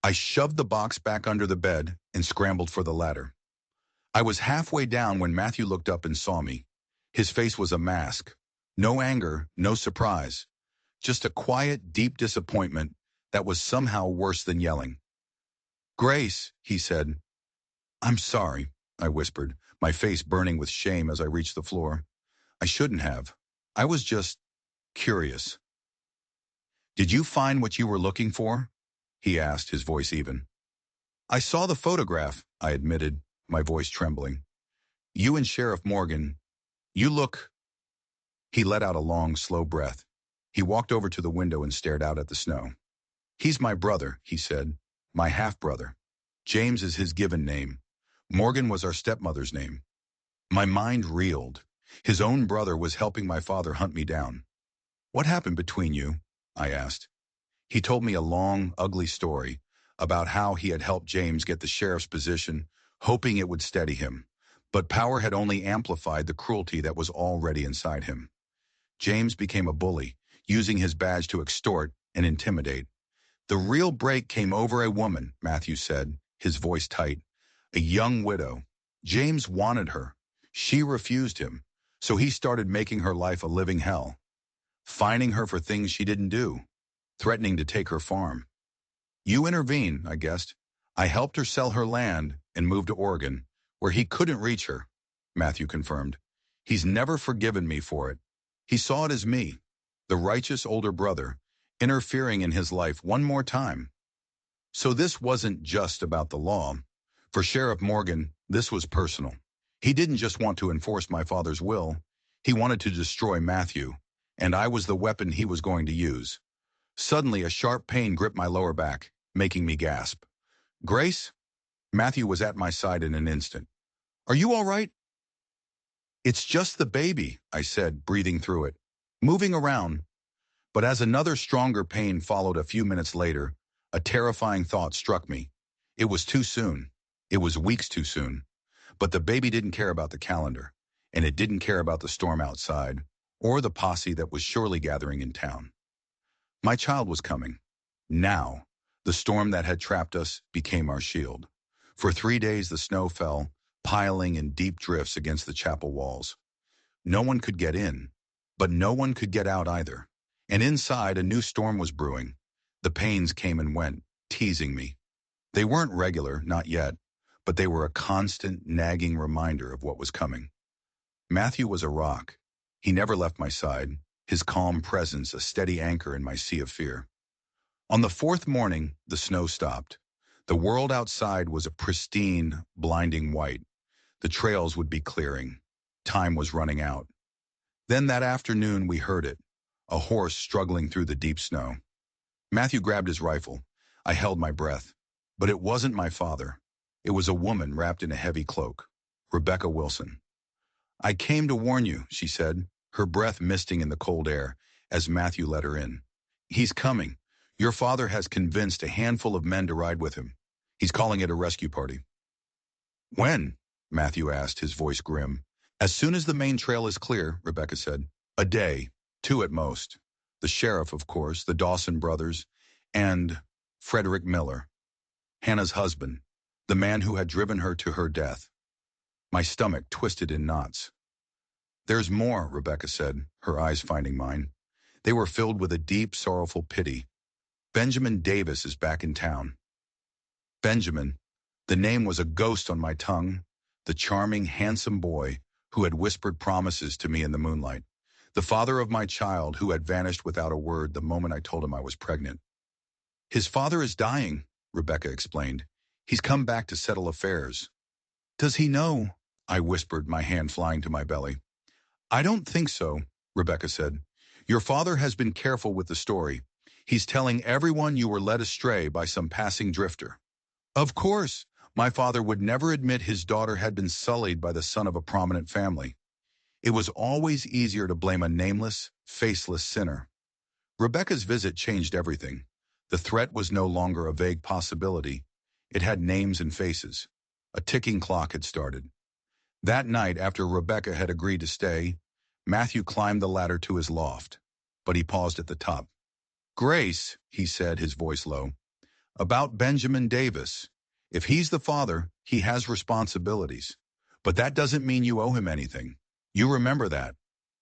I shoved the box back under the bed and scrambled for the ladder. I was halfway down when Matthew looked up and saw me. His face was a mask. No anger, no surprise. Just a quiet, deep disappointment that was somehow worse than yelling. Grace, he said. I'm sorry, I whispered, my face burning with shame as I reached the floor. I shouldn't have. I was just curious. Did you find what you were looking for? He asked, his voice even. I saw the photograph, I admitted, my voice trembling. You and Sheriff Morgan, you look... He let out a long, slow breath. He walked over to the window and stared out at the snow. He's my brother, he said, my half-brother. James is his given name. Morgan was our stepmother's name. My mind reeled. His own brother was helping my father hunt me down. What happened between you? I asked. He told me a long, ugly story about how he had helped James get the sheriff's position, hoping it would steady him. But power had only amplified the cruelty that was already inside him. James became a bully, using his badge to extort and intimidate. The real break came over a woman, Matthew said, his voice tight. A young widow. James wanted her. She refused him, so he started making her life a living hell. Fining her for things she didn't do. Threatening to take her farm. You intervened, I guessed. I helped her sell her land and move to Oregon, where he couldn't reach her, Matthew confirmed. He's never forgiven me for it. He saw it as me, the righteous older brother, interfering in his life one more time. So this wasn't just about the law. For Sheriff Morgan, this was personal. He didn't just want to enforce my father's will. He wanted to destroy Matthew, and I was the weapon he was going to use. Suddenly, a sharp pain gripped my lower back, making me gasp. Grace? Matthew was at my side in an instant. Are you all right? It's just the baby, I said, breathing through it. Moving around. But as another stronger pain followed a few minutes later, a terrifying thought struck me. It was too soon. It was weeks too soon. But the baby didn't care about the calendar, and it didn't care about the storm outside, or the posse that was surely gathering in town. My child was coming. Now, the storm that had trapped us became our shield. For 3 days the snow fell, piling in deep drifts against the chapel walls. No one could get in, but no one could get out either. And inside, a new storm was brewing. The pains came and went, teasing me. They weren't regular, not yet, but they were a constant, nagging reminder of what was coming. Matthew was a rock. He never left my side, his calm presence a steady anchor in my sea of fear. On the 4th morning, the snow stopped. The world outside was a pristine, blinding white. The trails would be clearing. Time was running out. Then that afternoon we heard it, a horse struggling through the deep snow. Matthew grabbed his rifle. I held my breath. But it wasn't my father. It was a woman wrapped in a heavy cloak, Rebecca Wilson. I came to warn you, she said, her breath misting in the cold air, as Matthew let her in. He's coming. Your father has convinced a handful of men to ride with him. He's calling it a rescue party. When? Matthew asked, his voice grim. As soon as the main trail is clear, Rebecca said. A day, 2 at most. The sheriff, of course, the Dawson brothers, and Frederick Miller, Hannah's husband, the man who had driven her to her death. My stomach twisted in knots. There's more, Rebecca said, her eyes finding mine. They were filled with a deep, sorrowful pity. Benjamin Davis is back in town. Benjamin. The name was a ghost on my tongue. The charming, handsome boy who had whispered promises to me in the moonlight. The father of my child who had vanished without a word the moment I told him I was pregnant. His father is dying, Rebecca explained. He's come back to settle affairs. Does he know? I whispered, my hand flying to my belly. I don't think so, Rebecca said. Your father has been careful with the story. He's telling everyone you were led astray by some passing drifter. Of course, my father would never admit his daughter had been sullied by the son of a prominent family. It was always easier to blame a nameless, faceless sinner. Rebecca's visit changed everything. The threat was no longer a vague possibility. It had names and faces. A ticking clock had started. That night, after Rebecca had agreed to stay, Matthew climbed the ladder to his loft, but he paused at the top. Grace, he said, his voice low, about Benjamin Davis. If he's the father, he has responsibilities. But that doesn't mean you owe him anything. You remember that.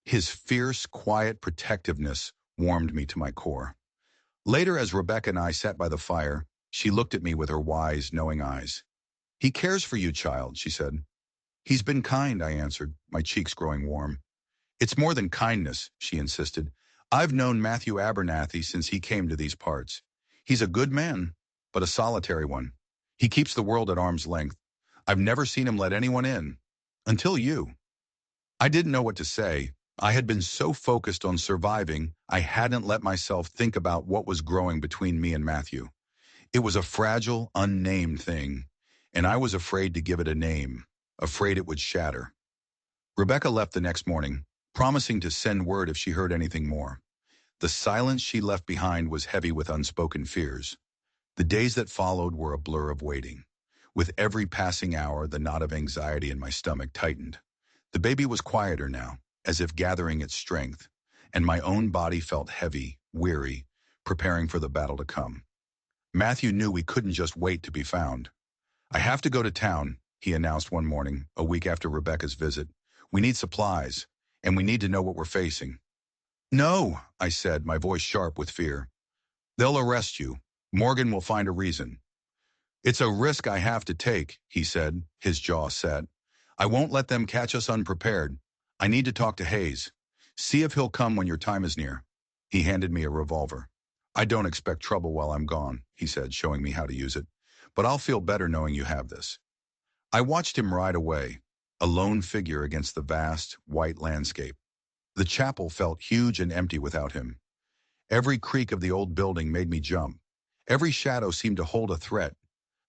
His fierce, quiet protectiveness warmed me to my core. Later, as Rebecca and I sat by the fire, she looked at me with her wise, knowing eyes. He cares for you, child, she said. He's been kind, I answered, my cheeks growing warm. It's more than kindness, she insisted. I've known Matthew Abernathy since he came to these parts. He's a good man, but a solitary one. He keeps the world at arm's length. I've never seen him let anyone in. Until you. I didn't know what to say. I had been so focused on surviving, I hadn't let myself think about what was growing between me and Matthew. It was a fragile, unnamed thing, and I was afraid to give it a name, afraid it would shatter. Rebecca left the next morning, promising to send word if she heard anything more. The silence she left behind was heavy with unspoken fears. The days that followed were a blur of waiting. With every passing hour, the knot of anxiety in my stomach tightened. The baby was quieter now, as if gathering its strength, and my own body felt heavy, weary, preparing for the battle to come. Matthew knew we couldn't just wait to be found. I have to go to town, he announced one morning, a week after Rebecca's visit. We need supplies, and we need to know what we're facing. No, I said, my voice sharp with fear. They'll arrest you. Morgan will find a reason. It's a risk I have to take, he said, his jaw set. I won't let them catch us unprepared. I need to talk to Hayes. See if he'll come when your time is near. He handed me a revolver. I don't expect trouble while I'm gone, he said, showing me how to use it. But I'll feel better knowing you have this. I watched him ride away, a lone figure against the vast, white landscape. The chapel felt huge and empty without him. Every creak of the old building made me jump. Every shadow seemed to hold a threat.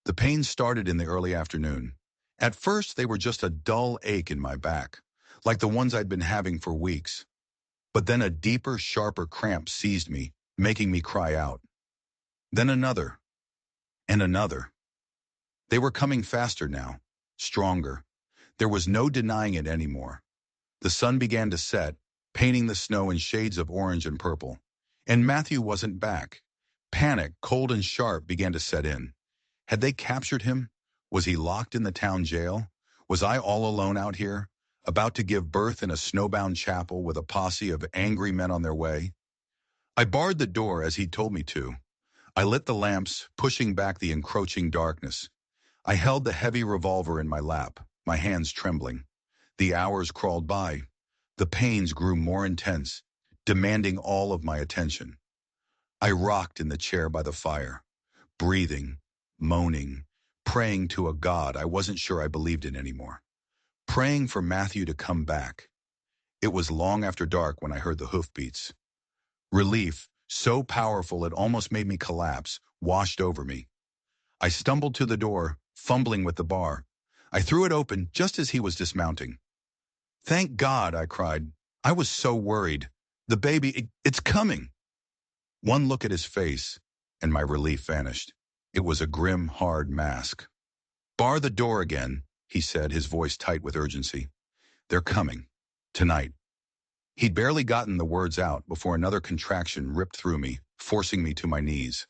The pains started in the early afternoon. At first, they were just a dull ache in my back, like the ones I'd been having for weeks. But then a deeper, sharper cramp seized me, making me cry out. Then another, and another. They were coming faster now, stronger. There was no denying it anymore. The sun began to set, painting the snow in shades of orange and purple. And Matthew wasn't back. Panic, cold and sharp, began to set in. Had they captured him? Was he locked in the town jail? Was I all alone out here, about to give birth in a snowbound chapel with a posse of angry men on their way? I barred the door as he told me to. I lit the lamps, pushing back the encroaching darkness. I held the heavy revolver in my lap, my hands trembling. The hours crawled by. The pains grew more intense, demanding all of my attention. I rocked in the chair by the fire, breathing, moaning, praying to a God I wasn't sure I believed in anymore. Praying for Matthew to come back. It was long after dark when I heard the hoofbeats. Relief, so powerful it almost made me collapse, washed over me. I stumbled to the door, fumbling with the bar. I threw it open just as he was dismounting. "Thank God," I cried. "I was so worried. The baby, it's coming." One look at his face, and my relief vanished. It was a grim, hard mask. "Bar the door again," he said, his voice tight with urgency. "They're coming. Tonight." He'd barely gotten the words out before another contraction ripped through me, forcing me to my knees.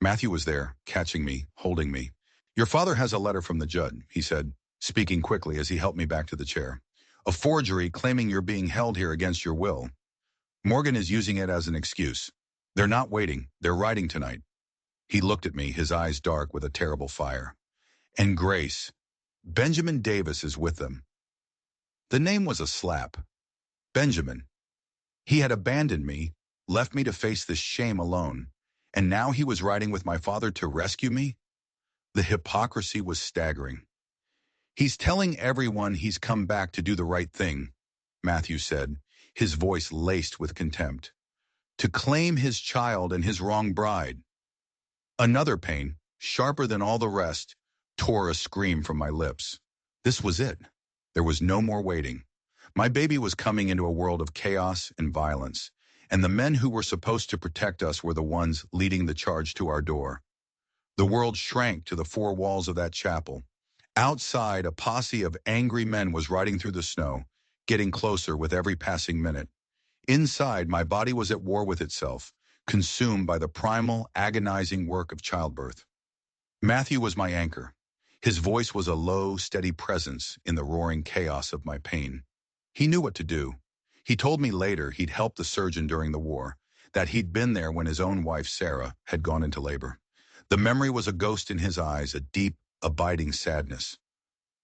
Matthew was there, catching me, holding me. "Your father has a letter from the judge," he said, speaking quickly as he helped me back to the chair. "A forgery claiming you're being held here against your will. Morgan is using it as an excuse. They're not waiting. They're riding tonight." He looked at me, his eyes dark with a terrible fire. "And Grace. Benjamin Davis is with them." The name was a slap. Benjamin. He had abandoned me, left me to face this shame alone, and now he was riding with my father to rescue me? The hypocrisy was staggering. "He's telling everyone he's come back to do the right thing," Matthew said, his voice laced with contempt. "To claim his child and his wrong bride." Another pain, sharper than all the rest, tore a scream from my lips. This was it. There was no more waiting. My baby was coming into a world of chaos and violence, and the men who were supposed to protect us were the ones leading the charge to our door. The world shrank to the four walls of that chapel. Outside, a posse of angry men was riding through the snow, getting closer with every passing minute. Inside, my body was at war with itself, consumed by the primal, agonizing work of childbirth. Matthew was my anchor. His voice was a low, steady presence in the roaring chaos of my pain. He knew what to do. He told me later he'd helped the surgeon during the war, that he'd been there when his own wife, Sarah, had gone into labor. The memory was a ghost in his eyes, a deep, abiding sadness.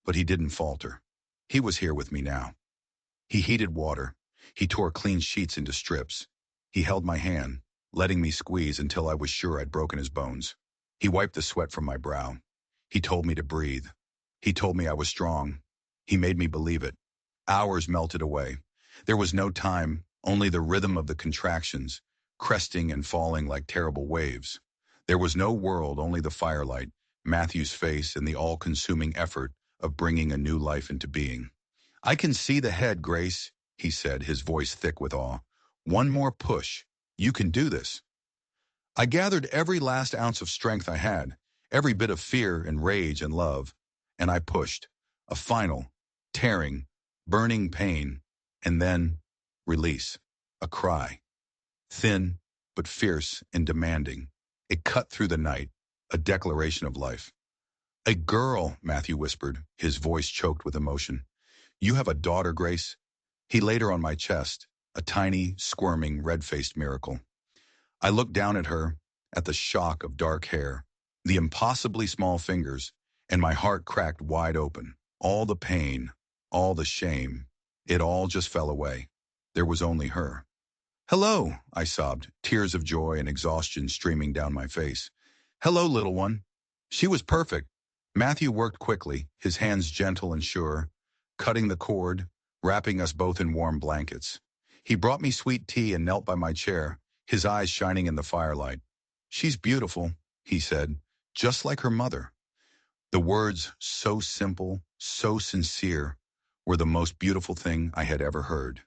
But he didn't falter. He was here with me now. He heated water. He tore clean sheets into strips. He held my hand, letting me squeeze until I was sure I'd broken his bones. He wiped the sweat from my brow. He told me to breathe. He told me I was strong. He made me believe it. Hours melted away. There was no time, only the rhythm of the contractions, cresting and falling like terrible waves. There was no world, only the firelight, Matthew's face, and the all-consuming effort of bringing a new life into being. "I can see the head, Grace," he said, his voice thick with awe. "One more push. You can do this." I gathered every last ounce of strength I had, every bit of fear and rage and love, and I pushed. A final, tearing, burning pain, and then release. A cry. Thin, but fierce and demanding. It cut through the night, a declaration of life. "A girl," Matthew whispered, his voice choked with emotion. "You have a daughter, Grace." He laid her on my chest, a tiny, squirming, red-faced miracle. I looked down at her, at the shock of dark hair, the impossibly small fingers, and my heart cracked wide open. All the pain, all the shame, it all just fell away. There was only her. "Hello," I sobbed, tears of joy and exhaustion streaming down my face. "Hello, little one." She was perfect. Matthew worked quickly, his hands gentle and sure, cutting the cord, wrapping us both in warm blankets. He brought me sweet tea and knelt by my chair, his eyes shining in the firelight. "She's beautiful," he said, "just like her mother." The words, so simple, so sincere, were the most beautiful thing I had ever heard.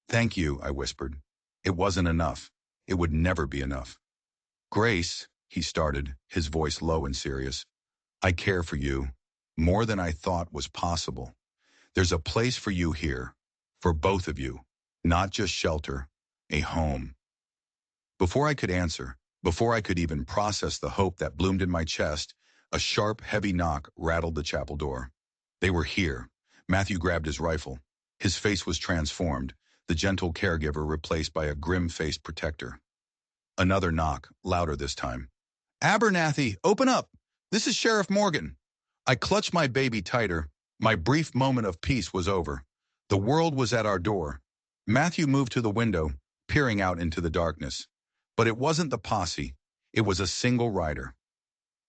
"Thank you," I whispered. It wasn't enough. It would never be enough. "Grace," he started, his voice low and serious, "I care for you, more than I thought was possible. There's a place for you here, for both of you, not just shelter, a home." Before I could answer, before I could even process the hope that bloomed in my chest, a sharp, heavy knock rattled the chapel door. They were here. Matthew grabbed his rifle. His face was transformed, the gentle caregiver replaced by a grim-faced protector. Another knock, louder this time. "Abernathy, open up! This is Sheriff Morgan." I clutched my baby tighter. My brief moment of peace was over. The world was at our door. Matthew moved to the window, peering out into the darkness. But it wasn't the posse. It was a single rider.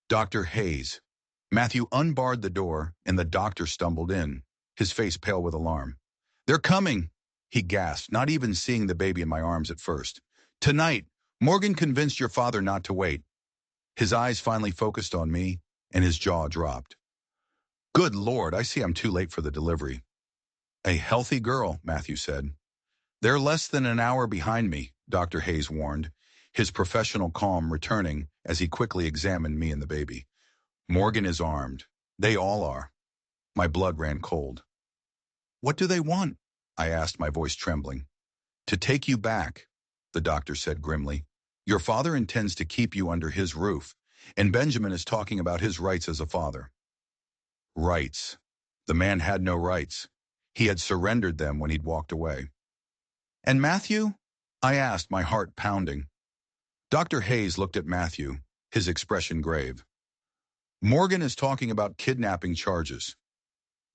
Dr. Hayes. Matthew unbarred the door, and the doctor stumbled in, his face pale with alarm. "They're coming," he gasped, not even seeing the baby in my arms at first. "Tonight, Morgan convinced your father not to wait." His eyes finally focused on me, and his jaw dropped. "Good Lord, I see I'm too late for the delivery." "A healthy girl," Matthew said. "They're less than an hour behind me," Dr. Hayes warned, his professional calm returning as he quickly examined me and the baby. "Morgan is armed. They all are." My blood ran cold. "What do they want?" I asked, my voice trembling. "To take you back," the doctor said grimly. "Your father intends to keep you under his roof, and Benjamin is talking about his rights as a father." Rights. The man had no rights. He had surrendered them when he'd walked away. "And Matthew?" I asked, my heart pounding. Dr. Hayes looked at Matthew, his expression grave. "Morgan is talking about kidnapping charges."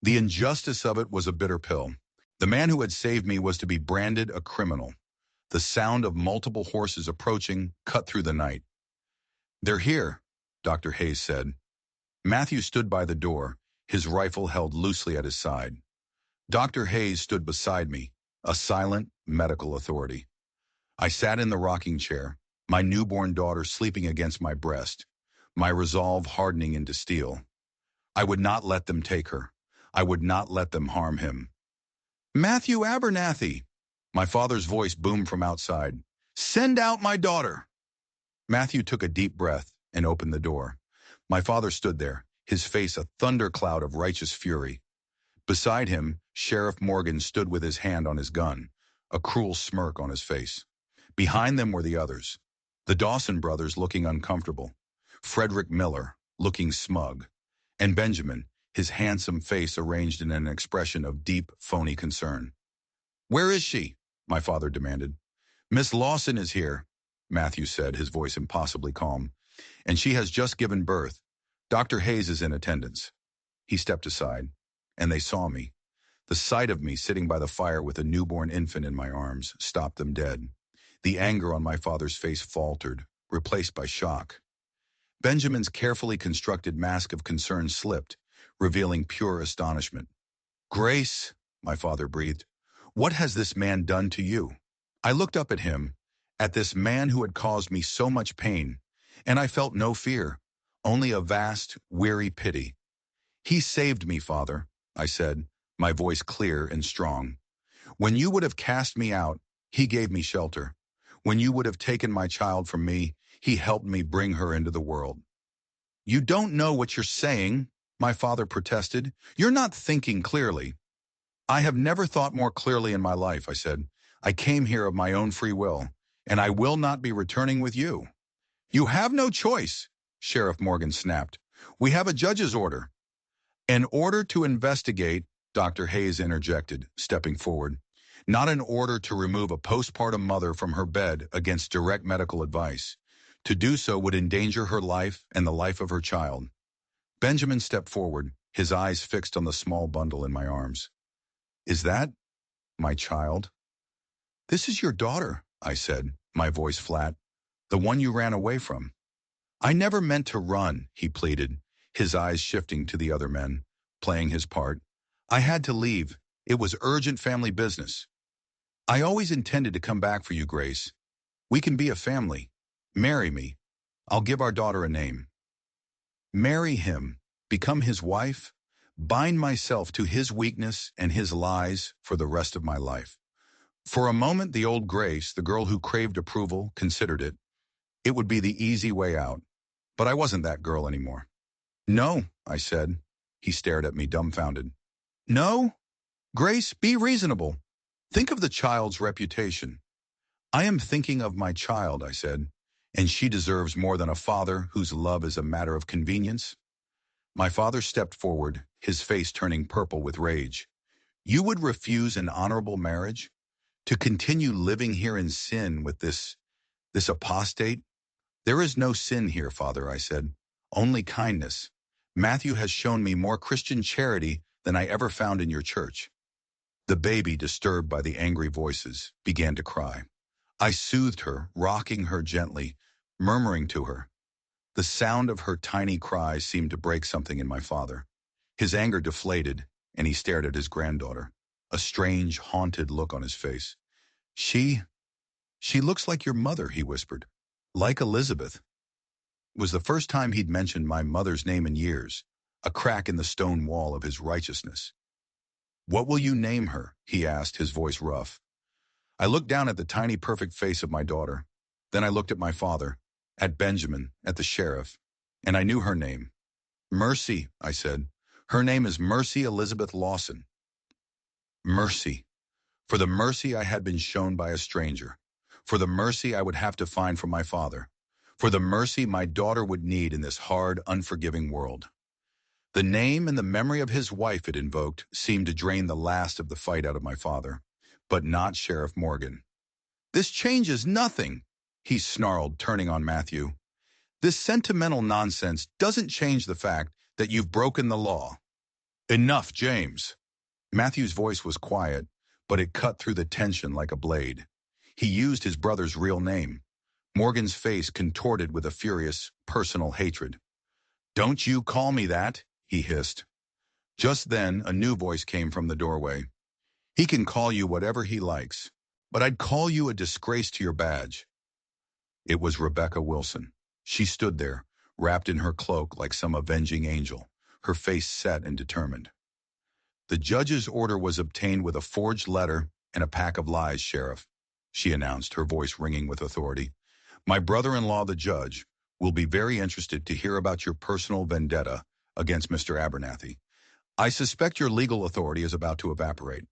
The injustice of it was a bitter pill. The man who had saved me was to be branded a criminal. The sound of multiple horses approaching cut through the night. "They're here," Dr. Hayes said. Matthew stood by the door, his rifle held loosely at his side. Dr. Hayes stood beside me, a silent medical authority. I sat in the rocking chair, my newborn daughter sleeping against my breast, my resolve hardening into steel. I would not let them take her. I would not let them harm him. "Matthew Abernathy!" My father's voice boomed from outside. "Send out my daughter!" Matthew took a deep breath and opened the door. My father stood there, his face a thundercloud of righteous fury. Beside him, Sheriff Morgan stood with his hand on his gun, a cruel smirk on his face. Behind them were the others. The Dawson brothers looking uncomfortable, Frederick Miller looking smug, and Benjamin, his handsome face arranged in an expression of deep, phony concern. "Where is she?" my father demanded. "Miss Lawson is here," Matthew said, his voice impossibly calm, "and she has just given birth. Dr. Hayes is in attendance." He stepped aside, and they saw me. The sight of me sitting by the fire with a newborn infant in my arms stopped them dead. The anger on my father's face faltered, replaced by shock. Benjamin's carefully constructed mask of concern slipped, revealing pure astonishment. "Grace," my father breathed, "what has this man done to you?" I looked up at him, at this man who had caused me so much pain, and I felt no fear, only a vast, weary pity. "He saved me, Father," I said, my voice clear and strong. "When you would have cast me out, he gave me shelter. When you would have taken my child from me, he helped me bring her into the world." "You don't know what you're saying," my father protested. "You're not thinking clearly." "I have never thought more clearly in my life," I said. "I came here of my own free will, and I will not be returning with you." "You have no choice," Sheriff Morgan snapped. "We have a judge's order." "An order to investigate," Dr. Hayes interjected, stepping forward. "Not an order to remove a postpartum mother from her bed against direct medical advice. To do so would endanger her life and the life of her child." Benjamin stepped forward, his eyes fixed on the small bundle in my arms. "Is that my child?" "This is your daughter," I said, my voice flat. "The one you ran away from." "I never meant to run," he pleaded, his eyes shifting to the other men, playing his part. "I had to leave. It was urgent family business." I always intended to come back for you, Grace. We can be a family. Marry me. I'll give our daughter a name. Marry him, become his wife, bind myself to his weakness and his lies for the rest of my life. For a moment, the old Grace, the girl who craved approval, considered it. It would be the easy way out. But I wasn't that girl anymore. No, I said. He stared at me dumbfounded. No? Grace, be reasonable. Think of the child's reputation. I am thinking of my child, I said, and she deserves more than a father whose love is a matter of convenience. My father stepped forward, his face turning purple with rage. You would refuse an honorable marriage? To continue living here in sin with this apostate? There is no sin here, Father, I said. Only kindness. Matthew has shown me more Christian charity than I ever found in your church. The baby, disturbed by the angry voices, began to cry. I soothed her, rocking her gently, murmuring to her. The sound of her tiny cries seemed to break something in my father. His anger deflated, and he stared at his granddaughter, a strange, haunted look on his face. She looks like your mother, he whispered. Like Elizabeth. It was the first time he'd mentioned my mother's name in years, a crack in the stone wall of his righteousness. What will you name her? He asked, his voice rough. I looked down at the tiny, perfect face of my daughter. Then I looked at my father, at Benjamin, at the sheriff, and I knew her name. Mercy, I said. Her name is Mercy Elizabeth Lawson. Mercy. For the mercy I had been shown by a stranger. For the mercy I would have to find from my father. For the mercy my daughter would need in this hard, unforgiving world. The name and the memory of his wife it invoked seemed to drain the last of the fight out of my father, but not Sheriff Morgan. This changes nothing, he snarled, turning on Matthew. This sentimental nonsense doesn't change the fact that you've broken the law. Enough, James. Matthew's voice was quiet, but it cut through the tension like a blade. He used his brother's real name. Morgan's face contorted with a furious, personal hatred. Don't you call me that, he hissed. Just then, a new voice came from the doorway. He can call you whatever he likes, but I'd call you a disgrace to your badge. It was Rebecca Wilson. She stood there, wrapped in her cloak like some avenging angel, her face set and determined. The judge's order was obtained with a forged letter and a pack of lies, Sheriff, she announced, her voice ringing with authority. My brother-in-law, the judge, will be very interested to hear about your personal vendetta against Mr. Abernathy. I suspect your legal authority is about to evaporate.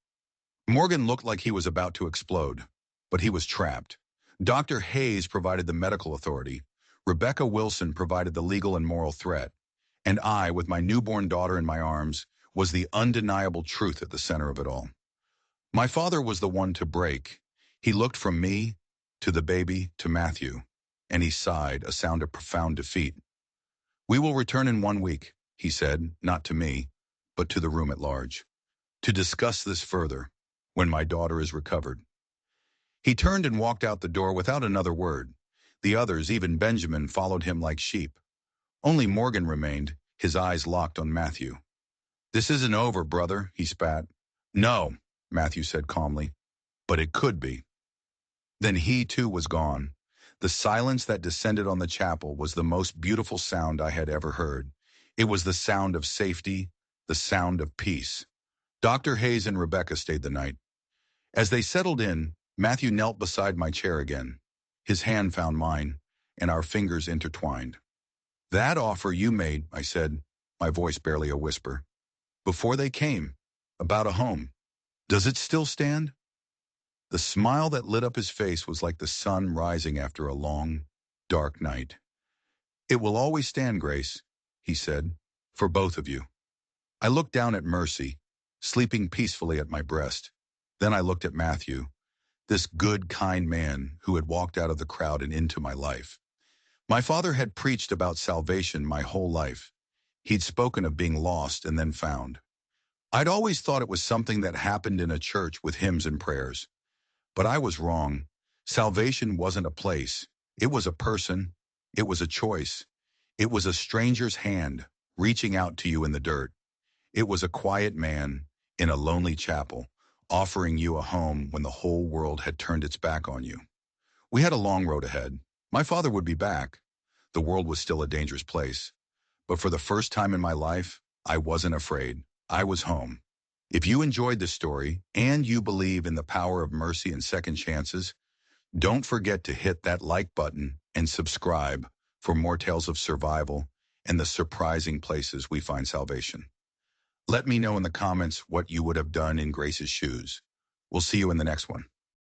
Morgan looked like he was about to explode, but he was trapped. Dr. Hayes provided the medical authority. Rebecca Wilson provided the legal and moral threat. And I, with my newborn daughter in my arms, was the undeniable truth at the center of it all. My father was the one to break. He looked from me to the baby to Matthew, and he sighed, a sound of profound defeat. We will return in 1 week, he said, not to me, but to the room at large, to discuss this further, when my daughter is recovered. He turned and walked out the door without another word. The others, even Benjamin, followed him like sheep. Only Morgan remained, his eyes locked on Matthew. This isn't over, brother, he spat. No, Matthew said calmly, but it could be. Then he too was gone. The silence that descended on the chapel was the most beautiful sound I had ever heard. It was the sound of safety, the sound of peace. Dr. Hayes and Rebecca stayed the night. As they settled in, Matthew knelt beside my chair again. His hand found mine, and our fingers intertwined. That offer you made, I said, my voice barely a whisper, before they came, about a home. Does it still stand? The smile that lit up his face was like the sun rising after a long, dark night. It will always stand, Grace, he said, for both of you. I looked down at Mercy, sleeping peacefully at my breast. Then I looked at Matthew, this good, kind man who had walked out of the crowd and into my life. My father had preached about salvation my whole life. He'd spoken of being lost and then found. I'd always thought it was something that happened in a church with hymns and prayers. But I was wrong. Salvation wasn't a place. It was a person. It was a choice. It was a stranger's hand reaching out to you in the dirt. It was a quiet man in a lonely chapel, offering you a home when the whole world had turned its back on you. We had a long road ahead. My father would be back. The world was still a dangerous place. But for the first time in my life, I wasn't afraid. I was home. If you enjoyed this story and you believe in the power of mercy and second chances, don't forget to hit that like button and subscribe for more tales of survival and the surprising places we find salvation. Let me know in the comments what you would have done in Grace's shoes. We'll see you in the next one.